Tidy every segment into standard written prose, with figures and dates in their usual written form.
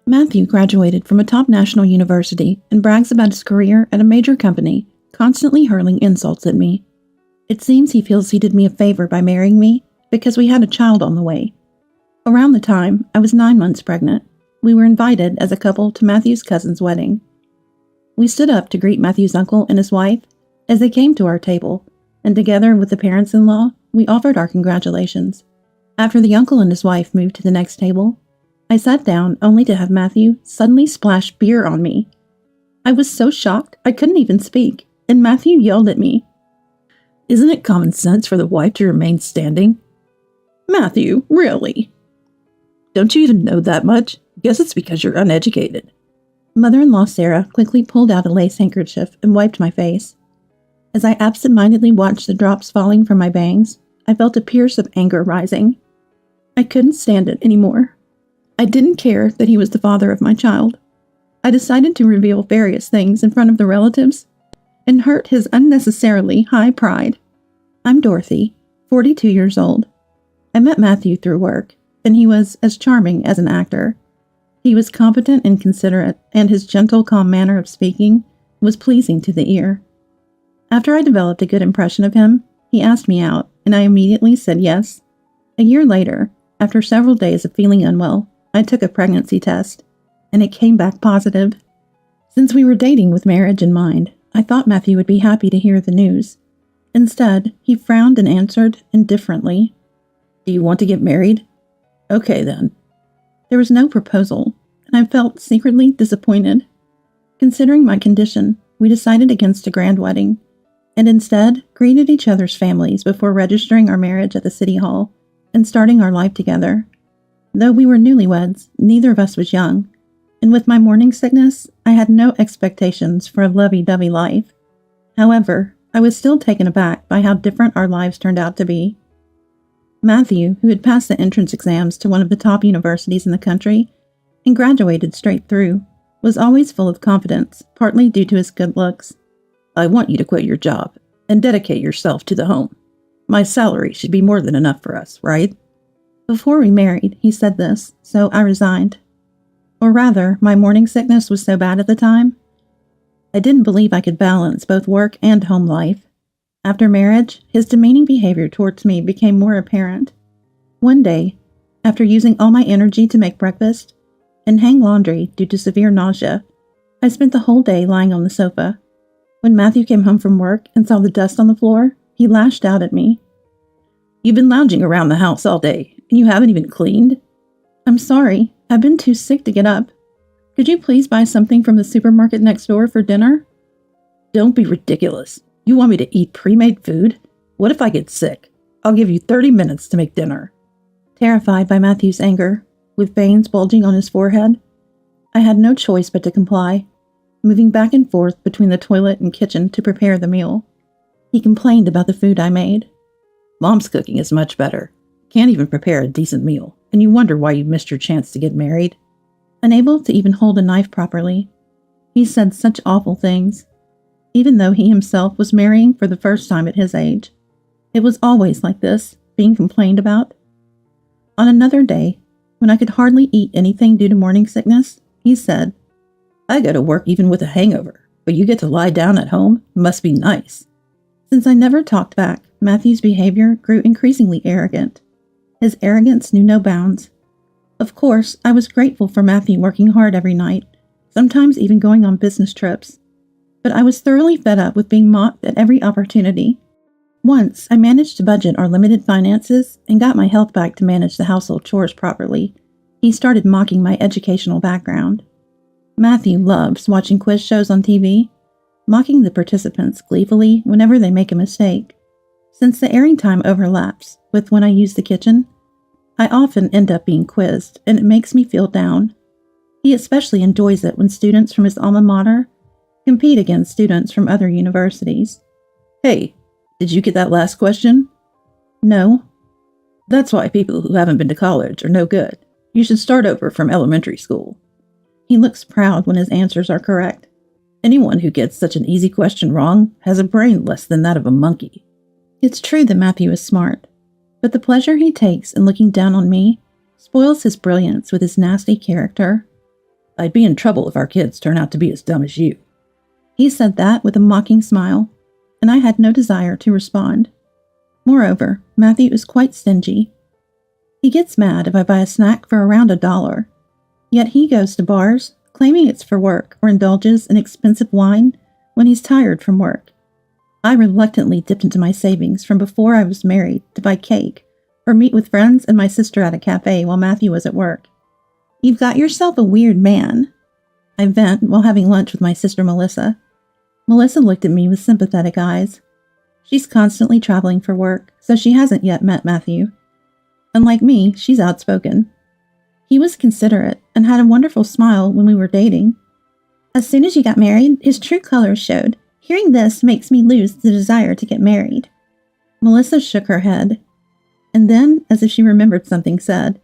Matthew graduated from a top national university and brags about his career at a major company, constantly hurling insults at me. It seems he feels he did me a favor by marrying me because we had a child on the way. Around the time I was 9 months pregnant, we were invited as a couple to Matthew's cousin's wedding. We stood up to greet Matthew's uncle and his wife as they came to our table, and together with the parents-in-law, we offered our congratulations. After the uncle and his wife moved to the next table, I sat down only to have Matthew suddenly splash beer on me. I was so shocked I couldn't even speak, and Matthew yelled at me. "Isn't it common sense for the wife to remain standing?" "Matthew, really? Don't you even know that much? Guess it's because you're uneducated." Mother-in-law Sarah quickly pulled out a lace handkerchief and wiped my face. As I absent-mindedly watched the drops falling from my bangs, I felt a pierce of anger rising. I couldn't stand it anymore. I didn't care that he was the father of my child. I decided to reveal various things in front of the relatives and hurt his unnecessarily high pride. I'm Dorothy, 42 years old. I met Matthew through work, and he was as charming as an actor. He was competent and considerate, and his gentle, calm manner of speaking was pleasing to the ear. After I developed a good impression of him, he asked me out, and I immediately said yes. A year later, after several days of feeling unwell, I took a pregnancy test, and it came back positive. Since we were dating with marriage in mind, I thought Matthew would be happy to hear the news. Instead, he frowned and answered indifferently, "Do you want to get married? Okay, then." There was no proposal, and I felt secretly disappointed. Considering my condition, we decided against a grand wedding, and instead greeted each other's families before registering our marriage at the city hall and starting our life together. Though we were newlyweds, neither of us was young, and with my morning sickness, I had no expectations for a lovey-dovey life. However, I was still taken aback by how different our lives turned out to be. Matthew, who had passed the entrance exams to one of the top universities in the country and graduated straight through, was always full of confidence, partly due to his good looks. "I want you to quit your job and dedicate yourself to the home. My salary should be more than enough for us, right?" Before we married, he said this, so I resigned. Or rather, my morning sickness was so bad at the time, I didn't believe I could balance both work and home life. After marriage, his demeaning behavior towards me became more apparent. One day, after using all my energy to make breakfast and hang laundry due to severe nausea, I spent the whole day lying on the sofa. When Matthew came home from work and saw the dust on the floor, he lashed out at me. "You've been lounging around the house all day, and you haven't even cleaned?" "I'm sorry, I've been too sick to get up. Could you please buy something from the supermarket next door for dinner?" "Don't be ridiculous. You want me to eat pre-made food? What if I get sick? I'll give you 30 minutes to make dinner." Terrified by Matthew's anger, with veins bulging on his forehead, I had no choice but to comply, moving back and forth between the toilet and kitchen to prepare the meal. He complained about the food I made. "Mom's cooking is much better. Can't even prepare a decent meal, and you wonder why you missed your chance to get married." Unable to even hold a knife properly, he said such awful things, even though he himself was marrying for the first time at his age. It was always like this, being complained about. On another day, when I could hardly eat anything due to morning sickness, he said, "I go to work even with a hangover, but you get to lie down at home? Must be nice." Since I never talked back, Matthew's behavior grew increasingly arrogant. His arrogance knew no bounds. Of course, I was grateful for Matthew working hard every night, sometimes even going on business trips. But I was thoroughly fed up with being mocked at every opportunity. Once, I managed to budget our limited finances and got my health back to manage the household chores properly. He started mocking my educational background. Matthew loves watching quiz shows on TV, mocking the participants gleefully whenever they make a mistake. Since the airing time overlaps with when I use the kitchen, I often end up being quizzed, and it makes me feel down. He especially enjoys it when students from his alma mater compete against students from other universities. "Hey, did you get that last question?" "No." "That's why people who haven't been to college are no good. You should start over from elementary school." He looks proud when his answers are correct. "Anyone who gets such an easy question wrong has a brain less than that of a monkey." It's true that Matthew is smart, but the pleasure he takes in looking down on me spoils his brilliance with his nasty character. I'd be in trouble if our kids turn out to be as dumb as you. He said that with a mocking smile, and I had no desire to respond. Moreover, Matthew is quite stingy. He gets mad if I buy a snack for around $1, yet he goes to bars, claiming it's for work, or indulges in expensive wine when he's tired from work. I reluctantly dipped into my savings from before I was married to buy cake or meet with friends and my sister at a cafe while Matthew was at work. You've got yourself a weird man, I vent while having lunch with my sister Melissa. Melissa looked at me with sympathetic eyes. She's constantly traveling for work, so she hasn't yet met Matthew. Unlike me, she's outspoken. He was considerate and had a wonderful smile when we were dating. As soon as you got married, his true colors showed. Hearing this makes me lose the desire to get married. Melissa shook her head, and then, as if she remembered something, said,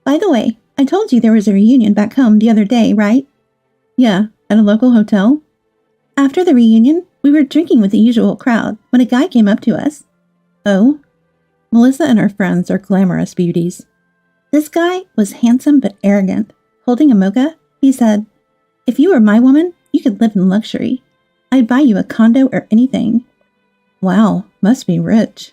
By the way, I told you there was a reunion back home the other day, right? Yeah, at a local hotel. After the reunion, we were drinking with the usual crowd when a guy came up to us. Oh? Melissa and her friends are glamorous beauties. This guy was handsome but arrogant. Holding a mocha, he said, If you were my woman, you could live in luxury. I'd buy you a condo or anything. Wow, must be rich.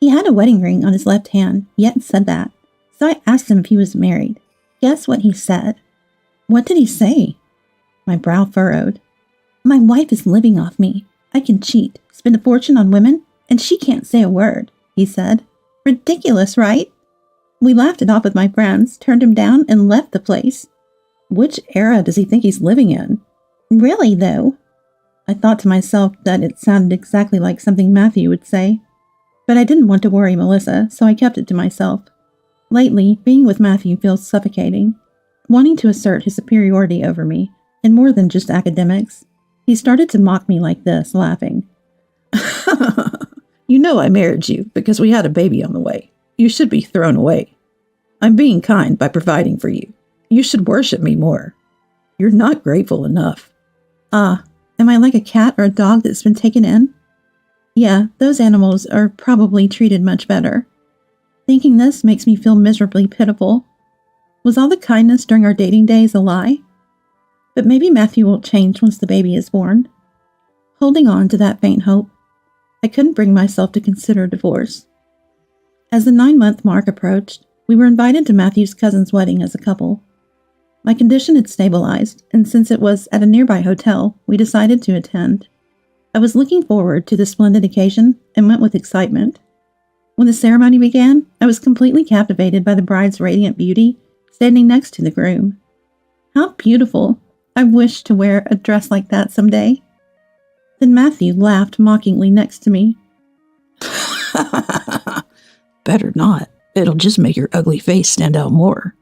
He had a wedding ring on his left hand, yet said that. So I asked him if he was married. Guess what he said? What did he say? My brow furrowed. My wife is living off me. I can cheat, spend a fortune on women, and she can't say a word, he said. Ridiculous, right? We laughed it off with my friends, turned him down, and left the place. Which era does he think he's living in? Really, though? I thought to myself that it sounded exactly like something Matthew would say. But I didn't want to worry Melissa, so I kept it to myself. Lately, being with Matthew feels suffocating, wanting to assert his superiority over me, in more than just academics. He started to mock me like this, laughing. You know I married you because we had a baby on the way. You should be thrown away. I'm being kind by providing for you. You should worship me more. You're not grateful enough. Ah, am I like a cat or a dog that's been taken in? Yeah, those animals are probably treated much better. Thinking this makes me feel miserably pitiful. Was all the kindness during our dating days a lie? But maybe Matthew will change once the baby is born. Holding on to that faint hope, I couldn't bring myself to consider divorce. As the 9-month mark approached, we were invited to Matthew's cousin's wedding as a couple. My condition had stabilized, and since it was at a nearby hotel, we decided to attend. I was looking forward to the splendid occasion and went with excitement. When the ceremony began, I was completely captivated by the bride's radiant beauty standing next to the groom. How beautiful! I wish to wear a dress like that someday. Then Matthew laughed mockingly next to me. Better not. It'll just make your ugly face stand out more.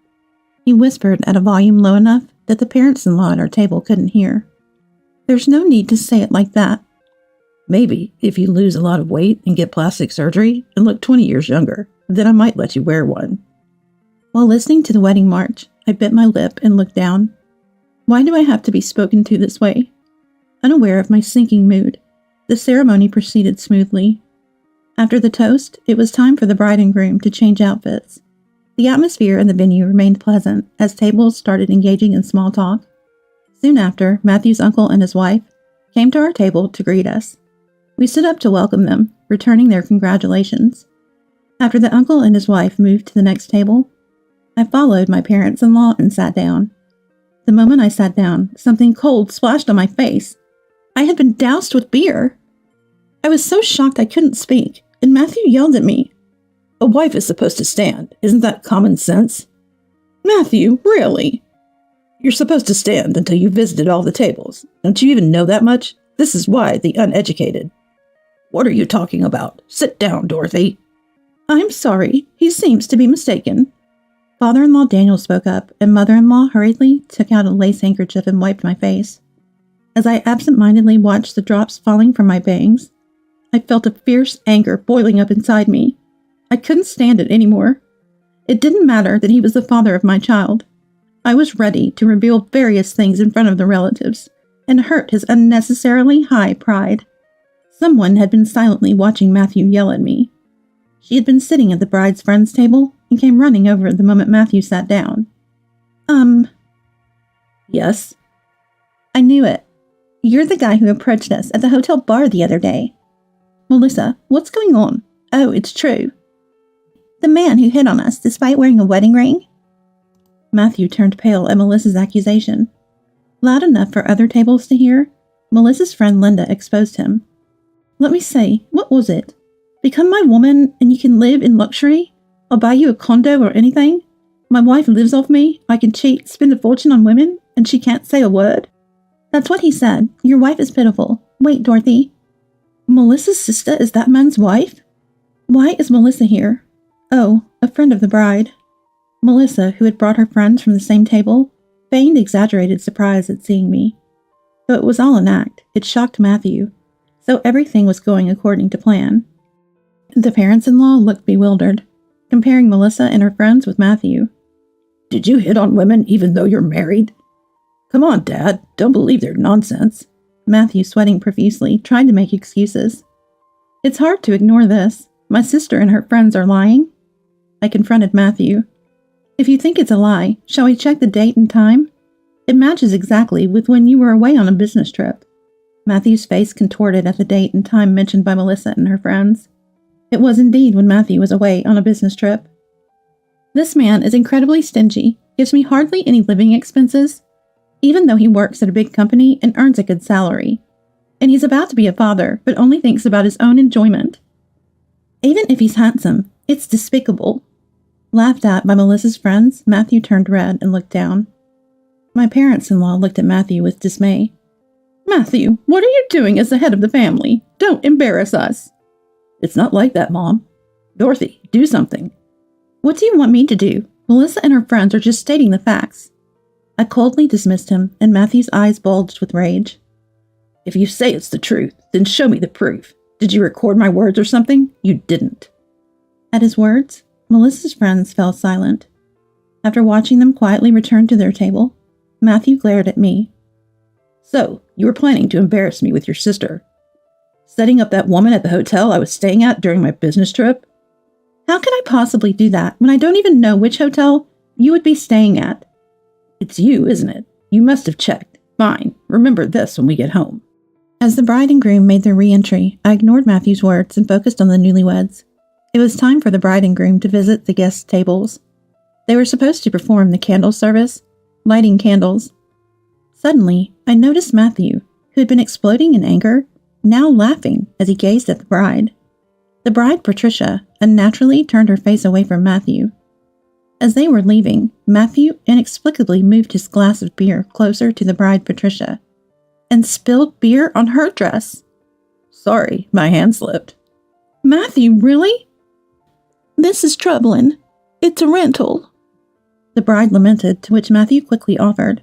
He whispered at a volume low enough that the parents-in-law at our table couldn't hear. There's no need to say it like that. Maybe if you lose a lot of weight and get plastic surgery and look 20 years younger, then I might let you wear one. While listening to the wedding march, I bit my lip and looked down. Why do I have to be spoken to this way? Unaware of my sinking mood, the ceremony proceeded smoothly. After the toast, it was time for the bride and groom to change outfits. The atmosphere in the venue remained pleasant as tables started engaging in small talk. Soon after, Matthew's uncle and his wife came to our table to greet us. We stood up to welcome them, returning their congratulations. After the uncle and his wife moved to the next table, I followed my parents-in-law and sat down. The moment I sat down, something cold splashed on my face. I had been doused with beer. I was so shocked I couldn't speak, and Matthew yelled at me. A wife is supposed to stand. Isn't that common sense? Matthew, really? You're supposed to stand until you've visited all the tables. Don't you even know that much? This is why the uneducated. What are you talking about? Sit down, Dorothy. I'm sorry. He seems to be mistaken. Father-in-law Daniel spoke up, and mother-in-law hurriedly took out a lace handkerchief and wiped my face. As I absent-mindedly watched the drops falling from my bangs, I felt a fierce anger boiling up inside me. I couldn't stand it anymore. It didn't matter that he was the father of my child. I was ready to reveal various things in front of the relatives and hurt his unnecessarily high pride. Someone had been silently watching Matthew yell at me. She had been sitting at the bride's friend's table and came running over the moment Matthew sat down. Yes? I knew it. You're the guy who approached us at the hotel bar the other day. Melissa, what's going on? Oh, it's true. The man who hit on us despite wearing a wedding ring? Matthew turned pale at Melissa's accusation. Loud enough for other tables to hear, Melissa's friend Linda exposed him. Let me see, what was it? Become my woman and you can live in luxury? I'll buy you a condo or anything? My wife lives off me, I can cheat, spend a fortune on women, and she can't say a word? That's what he said. Your wife is pitiful. Wait, Dorothy. Melissa's sister is that man's wife? Why is Melissa here? Oh, a friend of the bride. Melissa, who had brought her friends from the same table, feigned exaggerated surprise at seeing me. Though it was all an act, it shocked Matthew, so everything was going according to plan. The parents-in-law looked bewildered, comparing Melissa and her friends with Matthew. Did you hit on women even though you're married? Come on, Dad, don't believe their nonsense. Matthew, sweating profusely, tried to make excuses. It's hard to ignore this. My sister and her friends are lying. I confronted Matthew. If you think it's a lie, shall we check the date and time? It matches exactly with when you were away on a business trip. Matthew's face contorted at the date and time mentioned by Melissa and her friends. It was indeed when Matthew was away on a business trip. This man is incredibly stingy, gives me hardly any living expenses, even though he works at a big company and earns a good salary. And he's about to be a father, but only thinks about his own enjoyment. Even if he's handsome, it's despicable. Laughed at by Melissa's friends, Matthew turned red and looked down. My parents-in-law looked at Matthew with dismay. Matthew, what are you doing as the head of the family? Don't embarrass us. It's not like that, Mom. Dorothy, do something. What do you want me to do? Melissa and her friends are just stating the facts. I coldly dismissed him, and Matthew's eyes bulged with rage. If you say it's the truth, then show me the proof. Did you record my words or something? You didn't. At his words, Melissa's friends fell silent. After watching them quietly return to their table, Matthew glared at me. So, you were planning to embarrass me with your sister? Setting up that woman at the hotel I was staying at during my business trip? How can I possibly do that when I don't even know which hotel you would be staying at? It's you, isn't it? You must have checked. Fine. Remember this when we get home. As the bride and groom made their re-entry, I ignored Matthew's words and focused on the newlyweds. It was time for the bride and groom to visit the guest tables. They were supposed to perform the candle service, lighting candles. Suddenly, I noticed Matthew, who had been exploding in anger, now laughing as he gazed at the bride. The bride, Patricia, unnaturally turned her face away from Matthew. As they were leaving, Matthew inexplicably moved his glass of beer closer to the bride, Patricia, and spilled beer on her dress. Sorry, my hand slipped. Matthew, really? This is troubling. It's a rental. The bride lamented, to which Matthew quickly offered.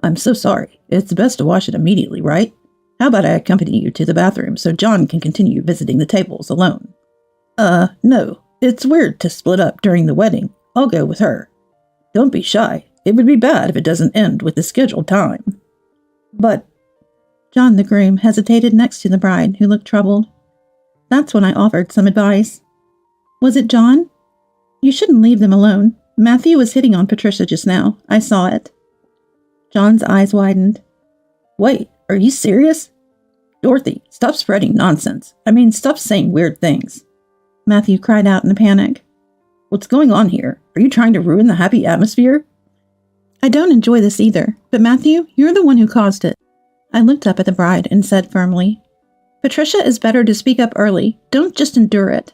I'm so sorry. It's best to wash it immediately, right? How about I accompany you to the bathroom so John can continue visiting the tables alone? No. It's weird to split up during the wedding. I'll go with her. Don't be shy. It would be bad if it doesn't end with the scheduled time. But John, the groom, hesitated next to the bride, who looked troubled. That's when I offered some advice. Was it John? You shouldn't leave them alone. Matthew was hitting on Patricia just now. I saw it. John's eyes widened. Wait, are you serious? Dorothy, stop spreading nonsense. Stop saying weird things. Matthew cried out in a panic. What's going on here? Are you trying to ruin the happy atmosphere? I don't enjoy this either, but Matthew, you're the one who caused it. I looked up at the bride and said firmly, Patricia is better to speak up early. Don't just endure it.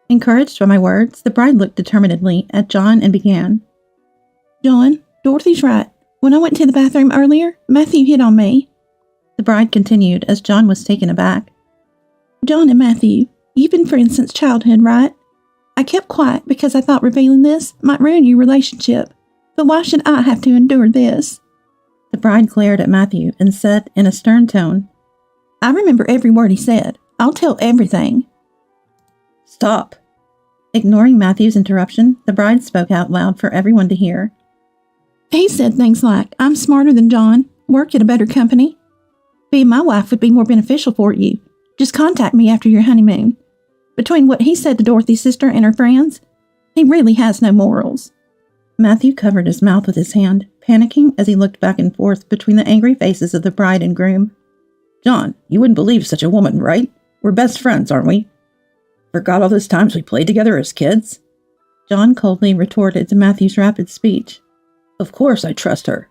Encouraged by my words, the bride looked determinedly at John and began. John, Dorothy's right. When I went to the bathroom earlier, Matthew hit on me. The bride continued as John was taken aback. John and Matthew, you've been friends since childhood, right? I kept quiet because I thought revealing this might ruin your relationship. But why should I have to endure this? The bride glared at Matthew and said in a stern tone, I remember every word he said. I'll tell everything. Stop. Ignoring Matthew's interruption, the bride spoke out loud for everyone to hear. He said things like, I'm smarter than John, work at a better company. Being my wife would be more beneficial for you. Just contact me after your honeymoon. Between what he said to Dorothy's sister and her friends, he really has no morals. Matthew covered his mouth with his hand, panicking as he looked back and forth between the angry faces of the bride and groom. John, you wouldn't believe such a woman, right? We're best friends, aren't we? Forgot all those times we played together as kids? John coldly retorted to Matthew's rapid speech. Of course I trust her.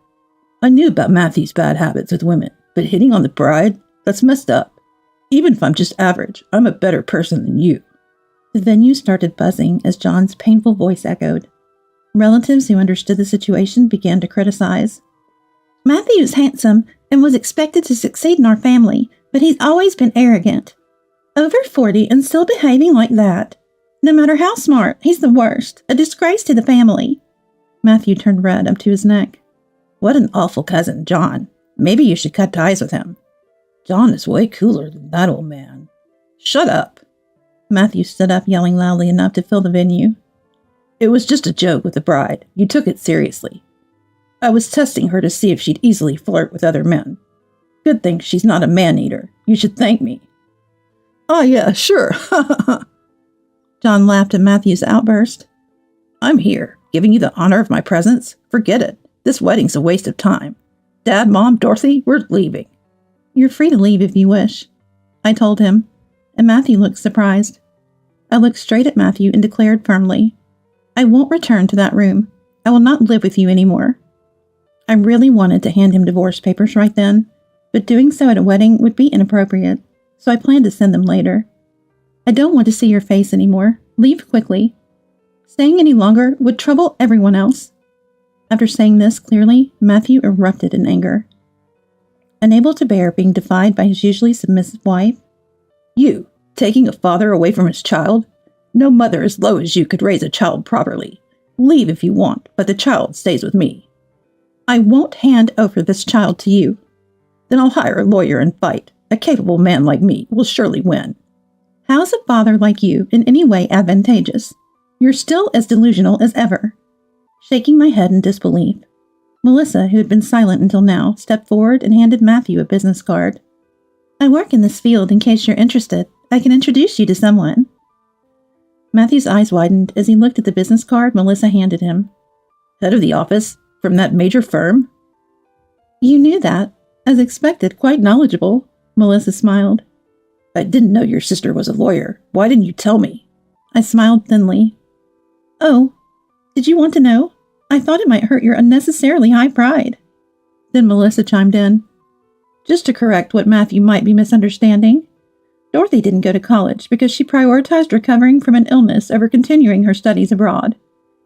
I knew about Matthew's bad habits with women, but hitting on the bride? That's messed up. Even if I'm just average, I'm a better person than you. The venue started buzzing as John's painful voice echoed. Relatives who understood the situation began to criticize. Matthew's handsome and was expected to succeed in our family, but he's always been arrogant. Over 40 and still behaving like that. No matter how smart, he's the worst, a disgrace to the family. Matthew turned red up to his neck. What an awful cousin, John. Maybe you should cut ties with him. John is way cooler than that old man. Shut up. Matthew stood up, yelling loudly enough to fill the venue. It was just a joke with the bride. You took it seriously. I was testing her to see if she'd easily flirt with other men. Good thing she's not a man-eater. You should thank me. Oh, yeah, sure. John laughed at Matthew's outburst. I'm here, giving you the honor of my presence. Forget it. This wedding's a waste of time. Dad, Mom, Dorothy, we're leaving. You're free to leave if you wish, I told him, and Matthew looked surprised. I looked straight at Matthew and declared firmly, I won't return to that room. I will not live with you anymore. I really wanted to hand him divorce papers right then, but doing so at a wedding would be inappropriate, so I planned to send them later. I don't want to see your face anymore. Leave quickly. Staying any longer would trouble everyone else. After saying this clearly, Matthew erupted in anger. Unable to bear being defied by his usually submissive wife, You, taking a father away from his child? No mother as low as you could raise a child properly. Leave if you want, but the child stays with me. I won't hand over this child to you. Then I'll hire a lawyer and fight. A capable man like me will surely win. How's a father like you in any way advantageous? You're still as delusional as ever. Shaking my head in disbelief, Melissa, who had been silent until now, stepped forward and handed Matthew a business card. I work in this field in case you're interested. I can introduce you to someone. Matthew's eyes widened as he looked at the business card Melissa handed him. Head of the office? From that major firm? You knew that. As expected, quite knowledgeable. Melissa smiled. I didn't know your sister was a lawyer. Why didn't you tell me? I smiled thinly. Oh, did you want to know? I thought it might hurt your unnecessarily high pride. Then Melissa chimed in. Just to correct what Matthew might be misunderstanding, Dorothy didn't go to college because she prioritized recovering from an illness over continuing her studies abroad.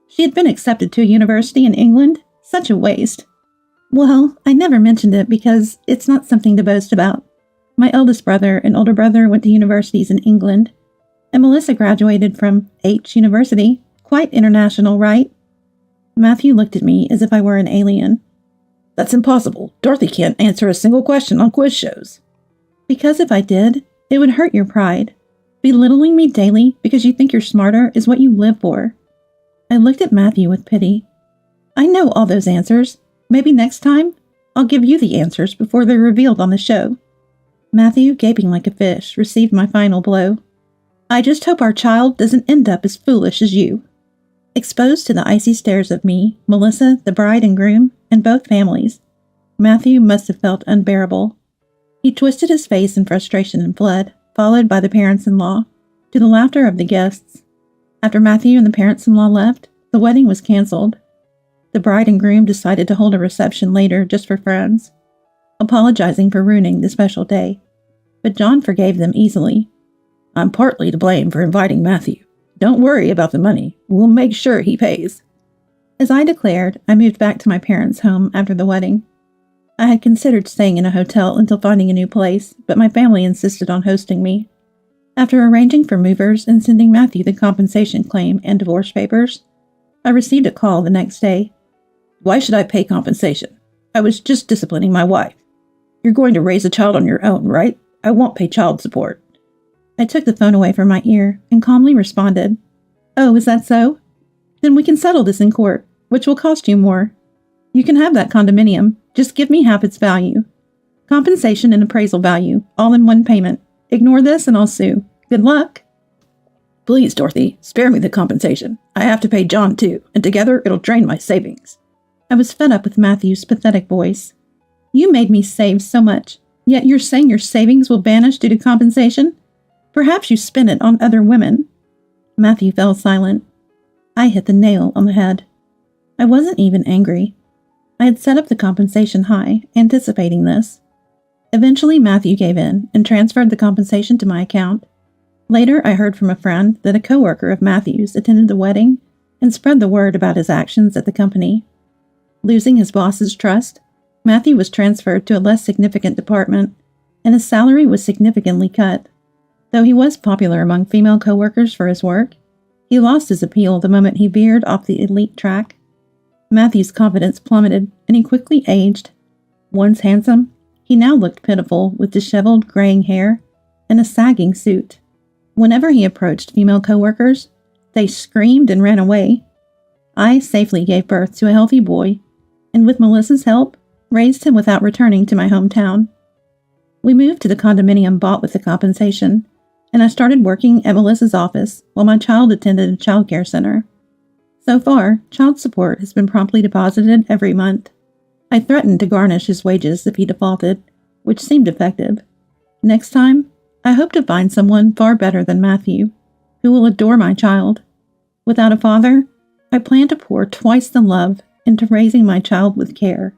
She had been accepted to a university in England. Such a waste. Well, I never mentioned it because it's not something to boast about. My eldest brother and older brother went to universities in England, and Melissa graduated from H University. Quite international, right? Matthew looked at me as if I were an alien. That's impossible. Dorothy can't answer a single question on quiz shows. Because if I did, it would hurt your pride. Belittling me daily because you think you're smarter is what you live for. I looked at Matthew with pity. I know all those answers. Maybe next time, I'll give you the answers before they're revealed on the show. Matthew, gaping like a fish, received my final blow. I just hope our child doesn't end up as foolish as you. Exposed to the icy stares of me, Melissa, the bride and groom, and both families, Matthew must have felt unbearable. He twisted his face in frustration and fled, followed by the parents-in-law, to the laughter of the guests. After Matthew and the parents-in-law left, the wedding was canceled. The bride and groom decided to hold a reception later just for friends, apologizing for ruining the special day. But John forgave them easily. I'm partly to blame for inviting Matthew. Don't worry about the money. We'll make sure he pays. As I declared, I moved back to my parents' home after the wedding. I had considered staying in a hotel until finding a new place, but my family insisted on hosting me. After arranging for movers and sending Matthew the compensation claim and divorce papers, I received a call the next day. Why should I pay compensation? I was just disciplining my wife. You're going to raise a child on your own, right? I won't pay child support. I took the phone away from my ear and calmly responded, Oh, is that so? Then we can settle this in court, which will cost you more. You can have that condominium. Just give me half its value. Compensation and appraisal value, all in one payment. Ignore this and I'll sue. Good luck. Please, Dorothy, spare me the compensation. I have to pay John too, and together it'll drain my savings. I was fed up with Matthew's pathetic voice. You made me save so much, yet you're saying your savings will vanish due to compensation? Perhaps you spent it on other women. Matthew fell silent. I hit the nail on the head. I wasn't even angry. I had set up the compensation high, anticipating this. Eventually, Matthew gave in and transferred the compensation to my account. Later, I heard from a friend that a coworker of Matthew's attended the wedding and spread the word about his actions at the company. Losing his boss's trust, Matthew was transferred to a less significant department, and his salary was significantly cut. Though he was popular among female coworkers for his work, he lost his appeal the moment he veered off the elite track. Matthew's confidence plummeted, and he quickly aged. Once handsome, he now looked pitiful with disheveled, graying hair and a sagging suit. Whenever he approached female coworkers, they screamed and ran away. I safely gave birth to a healthy boy, and with Melissa's help, raised him without returning to my hometown. We moved to the condominium bought with the compensation, and I started working at Melissa's office while my child attended a childcare center. So far, child support has been promptly deposited every month. I threatened to garnish his wages if he defaulted, which seemed effective. Next time, I hope to find someone far better than Matthew, who will adore my child. Without a father, I plan to pour twice the love into raising my child with care.